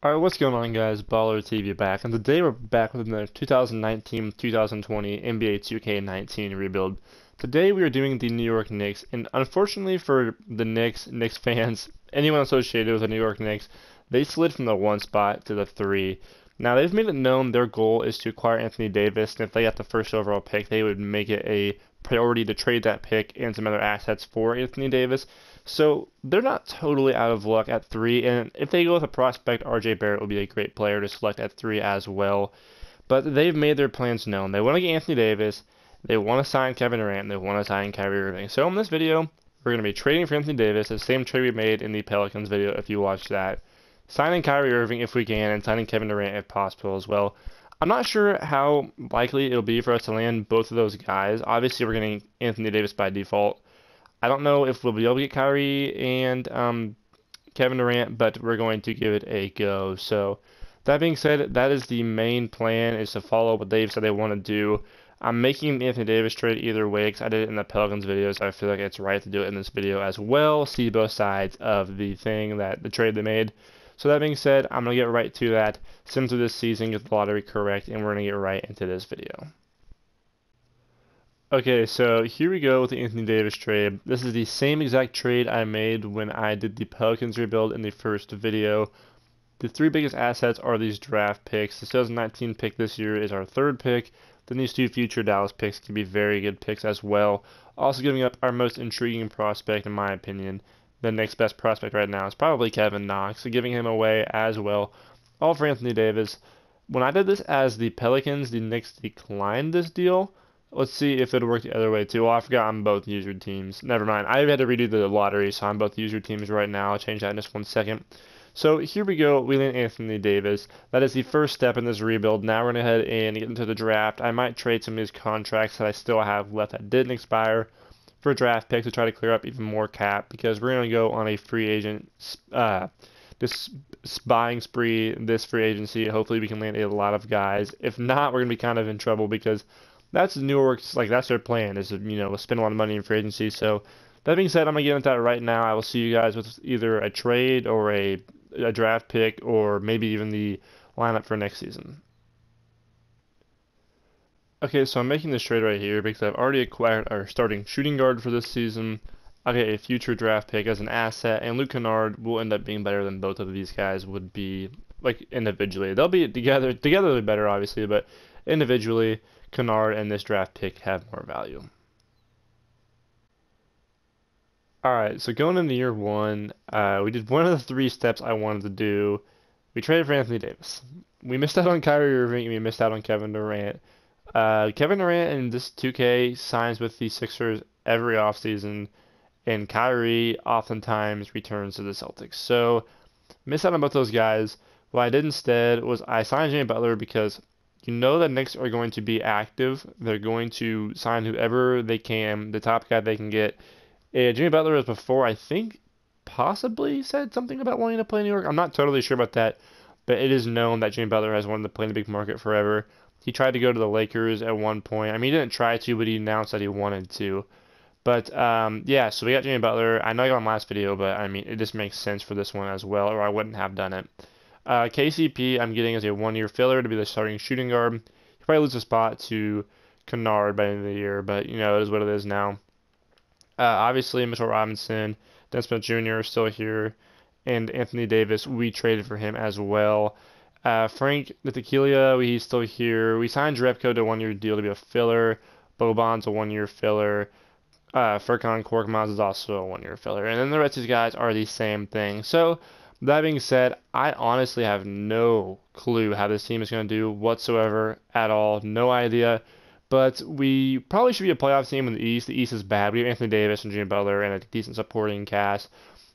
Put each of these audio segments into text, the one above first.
Alright, what's going on guys? Baller TV back, and today we're back with the 2019-2020 NBA 2K19 rebuild. Today we are doing the New York Knicks, and unfortunately for the Knicks fans, anyone associated with the New York Knicks, they slid from the 1 spot to the 3. Now they've made it known their goal is to acquire Anthony Davis, and if they got the first overall pick, they would make it a priority to trade that pick and some other assets for Anthony Davis. So they're not totally out of luck at 3, and if they go with a prospect, RJ Barrett would be a great player to select at 3 as well. But they've made their plans known. They want to get Anthony Davis, they want to sign Kevin Durant, and they want to sign Kyrie Irving. So in this video, we're going to be trading for Anthony Davis, the same trade we made in the Pelicans video if you watched that. Signing Kyrie Irving if we can, and signing Kevin Durant if possible as well. I'm not sure how likely it'll be for us to land both of those guys. Obviously, we're getting Anthony Davis by default. I don't know if we'll be able to get Kyrie and Kevin Durant, but we're going to give it a go. So that being said, that is the main plan, is to follow what they've said they want to do. I'm making the Anthony Davis trade either way because I did it in the Pelicans videos. I feel like it's right to do it in this video as well. See both sides of the trade they made. So that being said, I'm going to get right to that. Sim through this season, get the lottery correct, and we're going to get right into this video. Okay, so here we go with the Anthony Davis trade. This is the same exact trade I made when I did the Pelicans rebuild in the first video. The three biggest assets are these draft picks. The 2019 pick this year is our third pick. Then these two future Dallas picks can be very good picks as well. Also giving up our most intriguing prospect, in my opinion. The next best prospect right now is probably Kevin Knox, so giving him away as well. All for Anthony Davis. When I did this as the Pelicans, the Knicks declined this deal. Let's see if it worked the other way too. Oh, I forgot I'm both user teams. Never mind. I had to redo the lottery, so I'm both user teams right now. I'll change that in just 1 second. So here we go. We land Anthony Davis. That is the first step in this rebuild. Now we're going to head in and get into the draft. I might trade some of these contracts that I still have left that didn't expire for draft picks to try to clear up even more cap, because we're going to go on a free agent this buying spree this free agency. Hopefully we can land a lot of guys. If not, we're going to be kind of in trouble, because that's New York's, like, that's their plan, is to, spend a lot of money in free agency. So that being said, I'm gonna get into that right now. I will see you guys with either a trade or a draft pick, or maybe even the lineup for next season. Okay, so I'm making this trade right here because I've already acquired our starting shooting guard for this season. I get a future draft pick as an asset, and Luke Kennard will end up being better than both of these guys would be, like, individually. They'll be together they'll be better, obviously, but individually, Kennard and this draft pick have more value. Alright, so going into year one, we did one of the 3 steps I wanted to do. We traded for Anthony Davis. We missed out on Kyrie Irving, and we missed out on Kevin Durant. Kevin Durant in this 2K signs with the Sixers every offseason, and Kyrie oftentimes returns to the Celtics. So, missed out on both those guys. What I did instead was I signed Jimmy Butler because you know the Knicks are going to be active. They're going to sign whoever they can, the top guy they can get. Jimmy Butler was before, I think, possibly said something about wanting to play in New York. I'm not totally sure about that, but it is known that Jimmy Butler has wanted to play in the big market forever. He tried to go to the Lakers at one point. I mean, he didn't try to, but he announced that he wanted to. But, yeah, so we got Jimmy Butler. I know I got him last video, but, I mean, it just makes sense for this one as well, or I wouldn't have done it. KCP, I'm getting as a 1-year filler to be the starting shooting guard. He'll probably lose a spot to Kennard by the end of the year, but, it is what it is now. Obviously, Mitchell Robinson, Dennis Smith Jr. is still here, and Anthony Davis, we traded for him as well. Frank Ntilikina, he's still here. We signed Jerebko to a 1-year deal to be a filler. Boban's a 1-year filler. Furkan Korkmaz is also a 1-year filler. And then the rest of these guys are the same thing. So, that being said, I honestly have no clue how this team is going to do whatsoever at all. No idea. But we probably should be a playoff team in the East. The East is bad. We have Anthony Davis and Jimmy Butler and a decent supporting cast.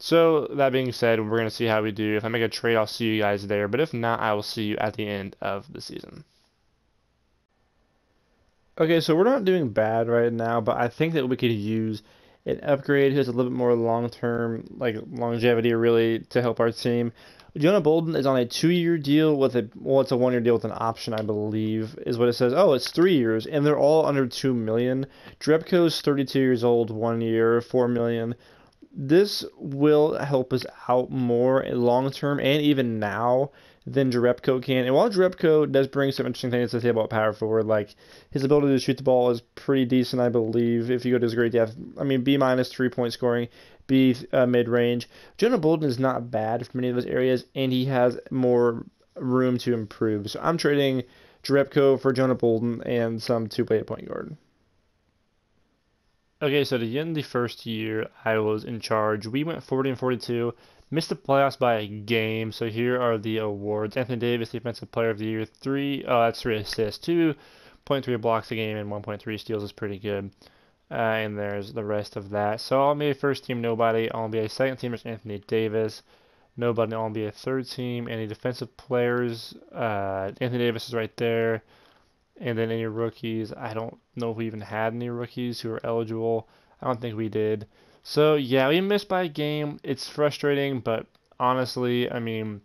So, that being said, we're going to see how we do. If I make a trade, I'll see you guys there. But if not, I will see you at the end of the season. Okay, so we're not doing bad right now, but I think that we could use an upgrade who's a little bit more long-term, like longevity, really, to help our team. Jonah Bolden is on a 2-year deal with it's a 1-year deal with an option, I believe, is what it says. Oh, it's 3 years, and they're all under $2 million. Jerebko's 32 years old, 1 year, $4 million. this will help us out more long term and even now than Jerebko can. And while Jerebko does bring some interesting things to the table at power forward, like his ability to shoot the ball is pretty decent, I believe. If you go to his grade depth, I mean, B minus 3-point scoring, B mid range. Jonah Bolden is not bad for many of those areas, and he has more room to improve. So I'm trading Jerebko for Jonah Bolden and some two-way point guard. Okay, so to end the first year I was in charge, we went 40 and 42, missed the playoffs by a game. So here are the awards. Anthony Davis, Defensive Player of the Year, that's 3 assists, 2.3 blocks a game, and 1.3 steals is pretty good. And there's the rest of that. So I'll be a first team nobody. I'll be a second teamer, Anthony Davis. Nobody. I'll be a third team. Any defensive players? Anthony Davis is right there. And then any rookies, I don't know if we even had any rookies who were eligible. I don't think we did. So yeah, we missed by a game. It's frustrating, but honestly, I mean,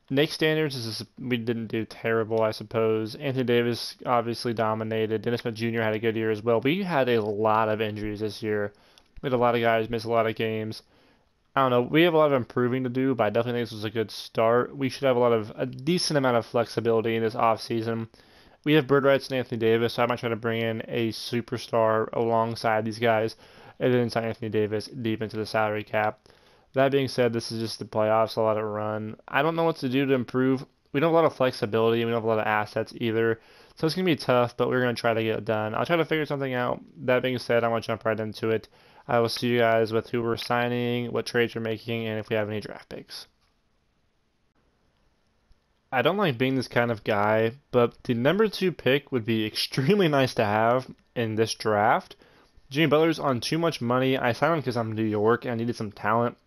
Knicks standards, we didn't do terrible, I suppose. Anthony Davis obviously dominated. Dennis Smith Jr. had a good year as well. We had a lot of injuries this year. We had a lot of guys miss a lot of games. I don't know. We have a lot of improving to do, but I definitely think this was a good start. We should have a decent amount of flexibility in this offseason. We have bird rights in Anthony Davis, so I might try to bring in a superstar alongside these guys and then sign Anthony Davis deep into the salary cap. That being said, this is just the playoffs. I'll let it run. I don't know what to do to improve. We don't have a lot of flexibility. We don't have a lot of assets either. So it's going to be tough, but we're going to try to get it done. I'll try to figure something out. That being said, I want to jump right into it. I will see you guys with who we're signing, what trades we're making, and if we have any draft picks. I don't like being this kind of guy, but the number 2 pick would be extremely nice to have in this draft. Jimmy Butler's on too much money. I signed him because I'm in New York and I needed some talent.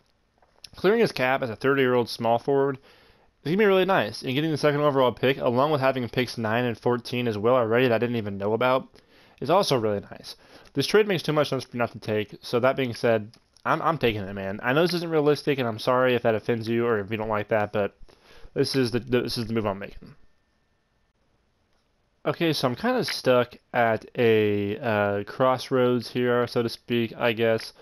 Clearing his cap as a 30-year-old small forward is going to be really nice. And getting the second overall pick, along with having picks 9 and 14 as well already that I didn't even know about, is also really nice. This trade makes too much sense for me not to take. So that being said, I'm taking it, man. I know this isn't realistic, and I'm sorry if that offends you or if you don't like that, but this is the move I'm making. Okay, so I'm kind of stuck at a crossroads here, so to speak, I guess.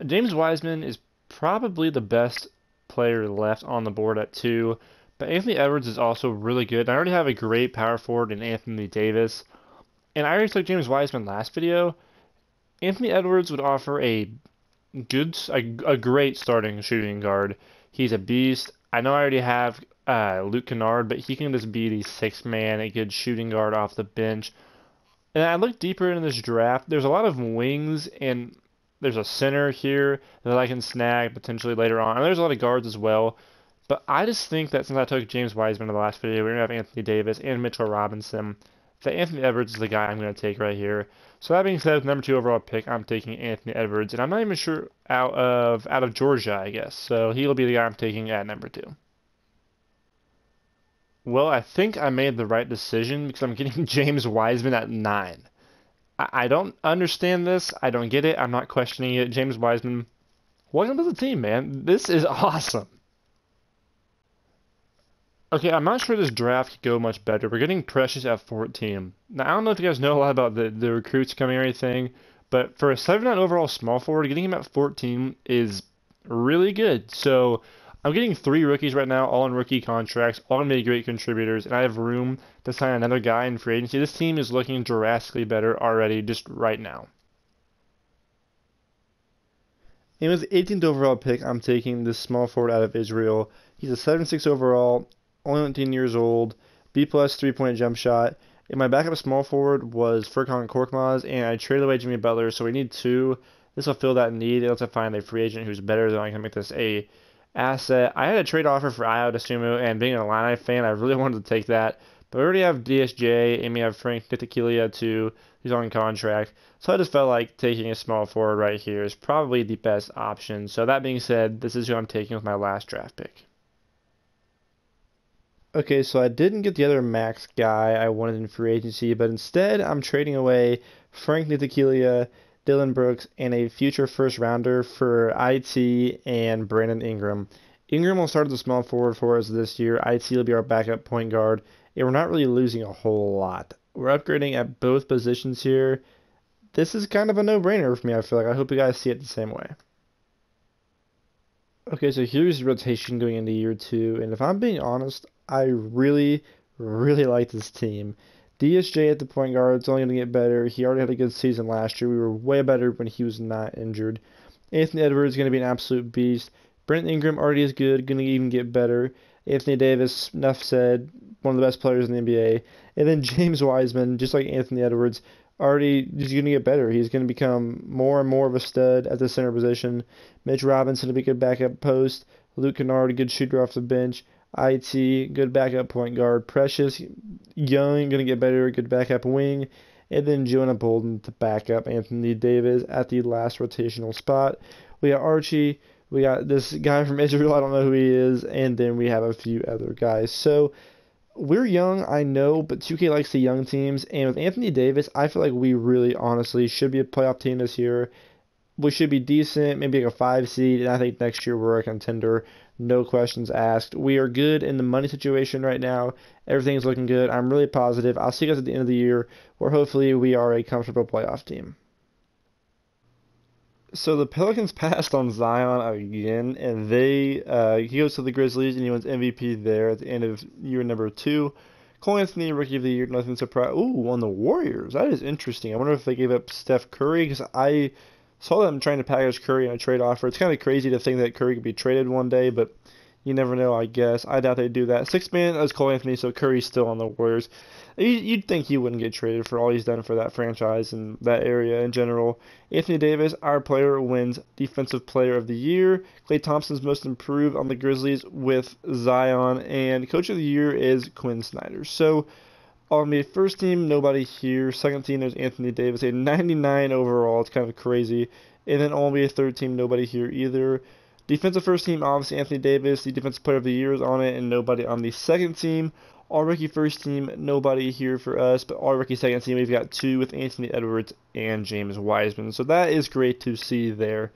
James Wiseman is probably the best player left on the board at 2, but Anthony Edwards is also really good. I already have a great power forward in Anthony Davis, and I already took James Wiseman last video. Anthony Edwards would offer a great starting shooting guard. He's a beast. I know I already have Luke Kennard, but he can just be the 6th man, a good shooting guard off the bench. And I look deeper into this draft. There's a lot of wings, and there's a center here that I can snag potentially later on. And there's a lot of guards as well. But I just think that since I took James Wiseman in the last video, we're going to have Anthony Davis and Mitchell Robinson. That Anthony Edwards is the guy I'm going to take right here. So that being said, with number 2 overall pick, I'm taking Anthony Edwards, and I'm not even sure out of Georgia, I guess. So he'll be the guy I'm taking at number 2. Well, I think I made the right decision because I'm getting James Wiseman at 9. I don't understand this. I don't get it. I'm not questioning it. James Wiseman, welcome to the team, man. This is awesome. Okay, I'm not sure this draft could go much better. We're getting Precious at 14. Now, I don't know if you guys know a lot about the recruits coming or anything, but for a 7-9 overall small forward, getting him at 14 is really good. So I'm getting 3 rookies right now, all on rookie contracts, all going to be great contributors, and I have room to sign another guy in free agency. This team is looking drastically better already just right now. And with the 18th overall pick, I'm taking this small forward out of Israel. He's a 7'6" overall, only 19 years old, B+ 3-point jump shot. And my backup small forward was Furkan Korkmaz, and I traded away Jimmy Butler, so we need 2. This will fill that need. Let's find a free agent who's better than I can make this a asset. I had a trade offer for Ayo Dosunmu, and being an Illini fan, I really wanted to take that. But we already have DSJ, and we have Frank Ntilikina too, who's on contract. So I just felt like taking a small forward right here is probably the best option. So that being said, this is who I'm taking with my last draft pick. Okay, so I didn't get the other max guy I wanted in free agency, but instead I'm trading away Frank Ntilikina, Dylan Brooks, and a future first rounder for IT and Brandon Ingram. Ingram will start as a small forward for us this year. IT will be our backup point guard, and we're not really losing a whole lot. We're upgrading at both positions here, this is kind of a no-brainer for me, I feel like. I hope you guys see it the same way. Okay, so here's the rotation going into year two, and if I'm being honest, I really, really like this team. DSJ at the point guard, it's only going to get better. He already had a good season last year. We were way better when he was not injured. Anthony Edwards is going to be an absolute beast. Brent Ingram already is good, going to even get better. Anthony Davis, enough said, one of the best players in the NBA. And then James Wiseman, just like Anthony Edwards, already he's going to get better. He's going to become more and more of a stud at the center position. Mitch Robinson to be a good backup post. Luke Kennard, a good shooter off the bench. IT, good backup point guard. Precious, young, going to get better, good backup wing. And then Jonah Bolden to back up Anthony Davis at the last rotational spot. We got Archie. We got this guy from Israel. I don't know who he is. And then we have a few other guys. So we're young, I know, but 2K likes the young teams. And with Anthony Davis, I feel like we really honestly should be a playoff team this year. We should be decent, maybe like a 5 seed, and I think next year we're a contender. No questions asked. We are good in the money situation right now. Everything's looking good. I'm really positive. I'll see you guys at the end of the year, where hopefully we are a comfortable playoff team. So the Pelicans passed on Zion again, and he goes to the Grizzlies and he wins MVP there at the end of year number 2. Cole Anthony, Rookie of the Year, nothing surprised. Ooh, on the Warriors. That is interesting. I wonder if they gave up Steph Curry, because I saw them trying to package Curry in a trade offer. It's kind of crazy to think that Curry could be traded one day, but you never know, I guess. I doubt they'd do that. Sixth man is Cole Anthony, so Curry's still on the Warriors. You'd think he wouldn't get traded for all he's done for that franchise and that area in general. Anthony Davis, our player, wins Defensive Player of the Year. Klay Thompson's most improved on the Grizzlies with Zion. And Coach of the Year is Quinn Snyder. So on the first team, nobody here. Second team, there's Anthony Davis, a 99 overall. It's kind of crazy. And then on the third team, nobody here either. Defensive first team, obviously Anthony Davis. The Defensive Player of the Year is on it, and nobody on the second team. All rookie first team, nobody here for us, but all rookie second team, we've got 2 with Anthony Edwards and James Wiseman. So that is great to see there.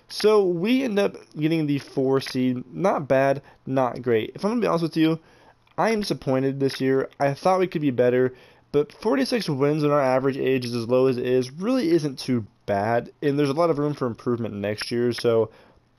So we end up getting the 4 seed. Not bad, not great. If I'm going to be honest with you, I am disappointed this year. I thought we could be better, but 46 wins when our average age is as low as it is really isn't too bad, and there's a lot of room for improvement next year. So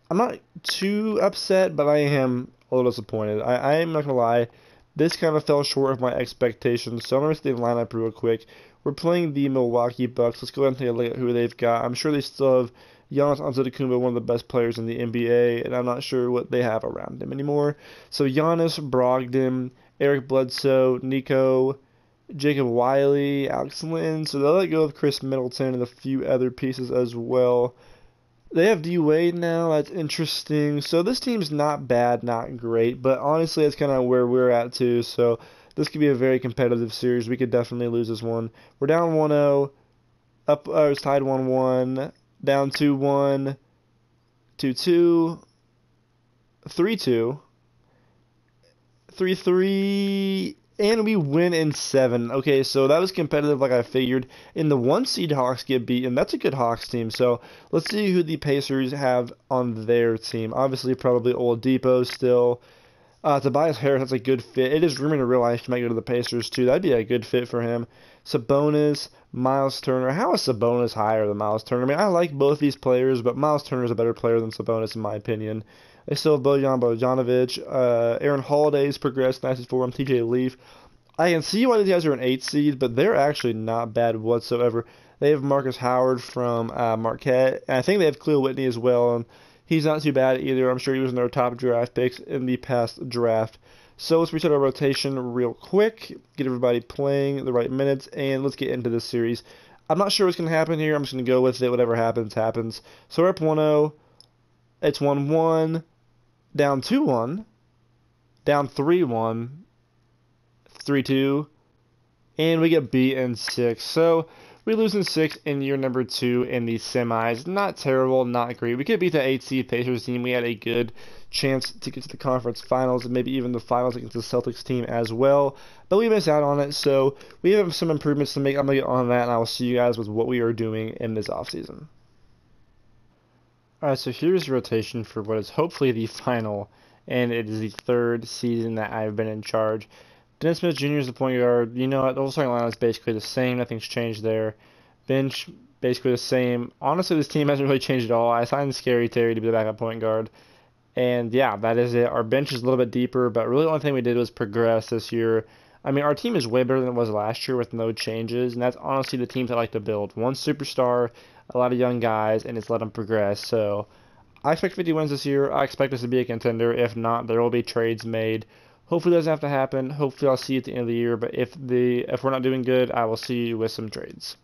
I'm not too upset, but I am a little disappointed. I am not going to lie. This kind of fell short of my expectations, so I'm going to the lineup real quick. We're playing the Milwaukee Bucks. Let's go ahead and take a look at who they've got. I'm sure they still have Giannis Antetokounmpo, one of the best players in the NBA, and I'm not sure what they have around him anymore. So Giannis, Brogdon, Eric Bledsoe, Nico, Jacob Wiley, Alex Lynn. So they'll let go of Chris Middleton and a few other pieces as well. They have D Wade now. That's interesting. So this team's not bad, not great, but honestly, that's kind of where we're at too. So this could be a very competitive series. We could definitely lose this one. We're down 1-0, up. It's tied 1-1, down 2-1, 2-2, 3-2, 3-3. And we win in 7. Okay, so that was competitive like I figured. In the 1 seed, Hawks get beaten. That's a good Hawks team. So let's see who the Pacers have on their team. Obviously, probably Oladipo still. Tobias Harris, that's a good fit. It is rumored in real life he might go to the Pacers too. That'd be a good fit for him. Sabonis, Miles Turner. How is Sabonis higher than Miles Turner? I mean, I like both these players, but Miles Turner is a better player than Sabonis in my opinion. They still have Bojan Bogdanovic. Aaron Holiday's progressed nicely for him. TJ Leaf. I can see why these guys are an 8 seed, but they're actually not bad whatsoever. They have Marcus Howard from Marquette, and I think they have Cleo Whitney as well, and he's not too bad either. I'm sure he was in their top draft picks in the past draft. So let's reset our rotation real quick, get everybody playing the right minutes, and let's get into this series. I'm not sure what's going to happen here. I'm just going to go with it. Whatever happens, happens. So we're up 1-0. It's 1-1. Down 2-1, down 3-1, 3-2, and we get beat in 6. So we lose in 6 in year number 2 in the semis. Not terrible, not great. We could beat the 8 seed Pacers team. We had a good chance to get to the conference finals and maybe even the finals against the Celtics team as well. But we missed out on it, so we have some improvements to make. I'm going to get on that, and I will see you guys with what we are doing in this offseason. Alright, so here's the rotation for what is hopefully the final, and it is the 3rd season that I've been in charge. Dennis Smith Jr. is the point guard. You know what, the whole starting line is basically the same. Nothing's changed there. Bench, basically the same. Honestly, this team hasn't really changed at all. I signed Scary Terry to be the backup point guard. And yeah, that is it. Our bench is a little bit deeper, but really the only thing we did was progress this year. I mean, our team is way better than it was last year with no changes, and that's honestly the teams I like to build. One superstar, a lot of young guys, and just let them progress. So I expect 50 wins this year. I expect us to be a contender. If not, there will be trades made. Hopefully, it doesn't have to happen. Hopefully, I'll see you at the end of the year. But if we're not doing good, I will see you with some trades.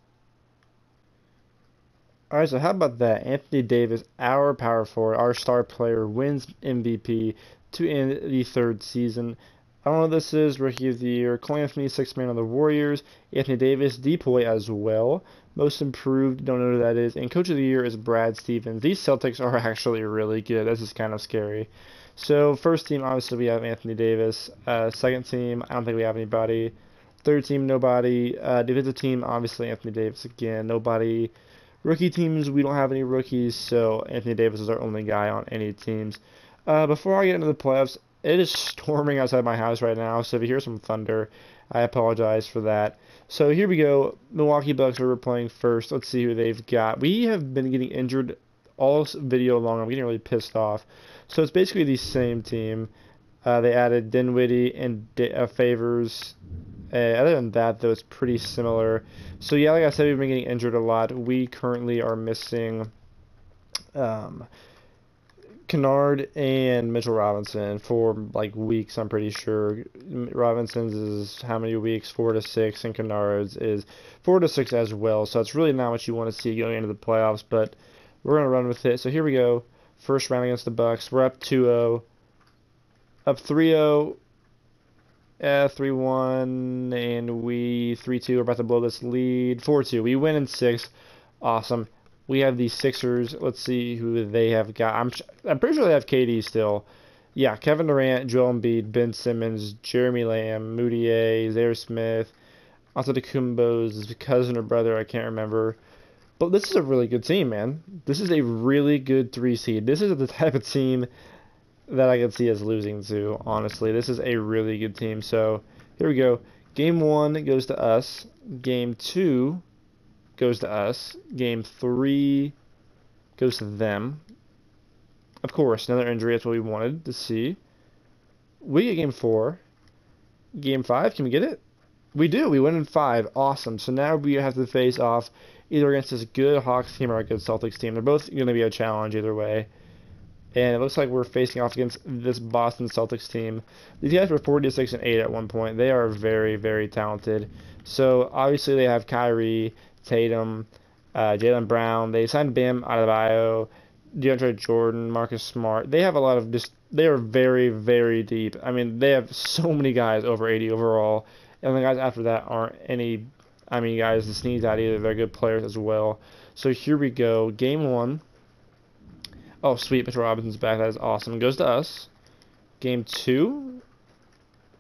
All right, so how about that? Anthony Davis, our power forward, our star player, wins MVP to end the third season. I don't know what this is. Rookie of the Year. Cole Anthony, sixth man on the Warriors. Anthony Davis, DPOY as well. Most improved, don't know who that is. And Coach of the Year is Brad Stevens. These Celtics are actually really good. This is kind of scary. So, first team, obviously, we have Anthony Davis. Second team, I don't think we have anybody. Third team, nobody. Defensive team, obviously, Anthony Davis again. Nobody. Rookie teams, we don't have any rookies, so Anthony Davis is our only guy on any teams. Before I get into the playoffs, it is storming outside my house right now, so if you hear some thunder, I apologize for that. So here we go. Milwaukee Bucks are playing first. Let's see who they've got. We have been getting injured all video long. I'm getting really pissed off. So it's basically the same team. They added Dinwiddie and Favors. Other than that, though, it's pretty similar. So, yeah, like I said, we've been getting injured a lot. We currently are missing Kennard and Mitchell Robinson for, like, weeks, I'm pretty sure. Robinson's is how many weeks? 4 to 6, and Kennard's is 4 to 6 as well. So it's really not what you want to see going into the playoffs, but we're going to run with it. So here we go. First round against the Bucks. We're up 2-0. Up 3-0. 3-1, and we 3-2. We're about to blow this lead. 4-2. We win in 6. Awesome. We have the Sixers. Let's see who they have got. I'm pretty sure they have KD still. Yeah, Kevin Durant, Joel Embiid, Ben Simmons, Jeremy Lamb, Moutier, Zaire Smith, Antetokounmpo's cousin or brother, I can't remember. But this is a really good team, man. This is a really good 3 seed. This is the type of team that I could see us losing to, honestly. This is a really good team. So, here we go. Game 1 goes to us. Game 2 goes to us. Game 3 goes to them. Of course, another injury. That's what we wanted to see. We get Game 4. Game 5, can we get it? We do. We win in 5. Awesome. So now we have to face off either against this good Hawks team or a good Celtics team. They're both going to be a challenge either way. And it looks like we're facing off against this Boston Celtics team. These guys were 46-8 at one point. They are very, very talented. So obviously they have Kyrie, Tatum, Jaylen Brown. They signed Bam Adebayo, DeAndre Jordan, Marcus Smart. They have a lot of just. They are very, very deep. I mean, they have so many guys over 80 overall, and the guys after that aren't any. I mean, guys to sneeze at either. They're good players as well. So here we go. Game 1. Oh, sweet. Mitchell Robinson's back. That is awesome. Goes to us. Game 2.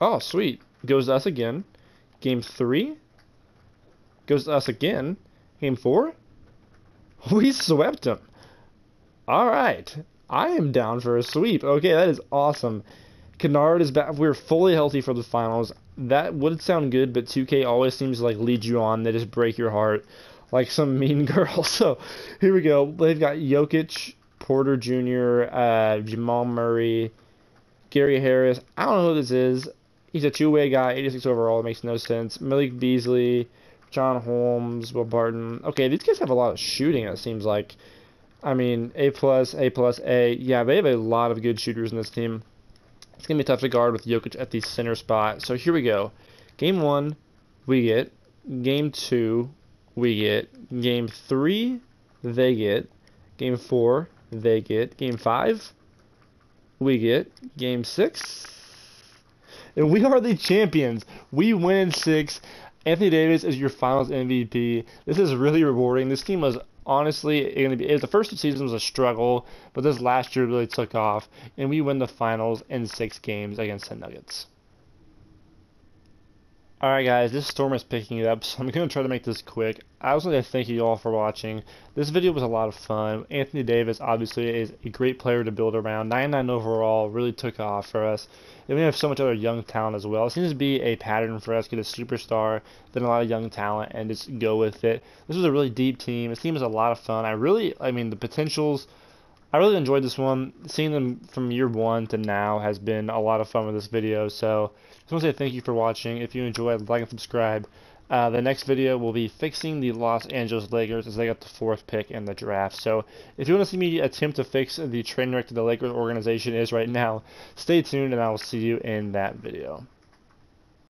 Oh, sweet. Goes to us again. Game 3. Goes to us again. Game 4. We swept him. All right. I am down for a sweep. Okay, that is awesome. Kennard is back. We're fully healthy for the finals. That would sound good, but 2K always seems to like lead you on. They just break your heart like some mean girl. So here we go. They've got Jokic, Porter Jr., Jamal Murray, Gary Harris. I don't know who this is. He's a two-way guy, 86 overall. It makes no sense. Malik Beasley, John Holmes, Will Barton. Okay, these guys have a lot of shooting, it seems like. I mean, A+, A+, A. Yeah, they have a lot of good shooters in this team. It's going to be tough to guard with Jokic at the center spot. So here we go. Game 1, we get. Game 2, we get. Game 3, they get. Game 4, they get. Game 5, we get. Game 6, and we are the champions. We win in 6. Anthony Davis is your finals MVP. This is really rewarding. This team was honestly going to be. The first 2 seasons was a struggle, but this last year really took off, and we win the finals in 6 games against the Nuggets. Alright guys, this storm is picking up, so I'm going to try to make this quick. I was going to thank you all for watching. This video was a lot of fun. Anthony Davis obviously is a great player to build around. 99 overall, really took off for us. And we have so much other young talent as well. It seems to be a pattern for us, get a superstar, then a lot of young talent, and just go with it. This was a really deep team. This team was a lot of fun. I mean, the potentials, I really enjoyed this one. Seeing them from year one to now has been a lot of fun with this video. So just want to say thank you for watching. If you enjoyed, like and subscribe. The next video will be fixing the Los Angeles Lakers as they got the 4th pick in the draft. So if you want to see me attempt to fix the train wreck that the Lakers organization is right now, stay tuned and I will see you in that video.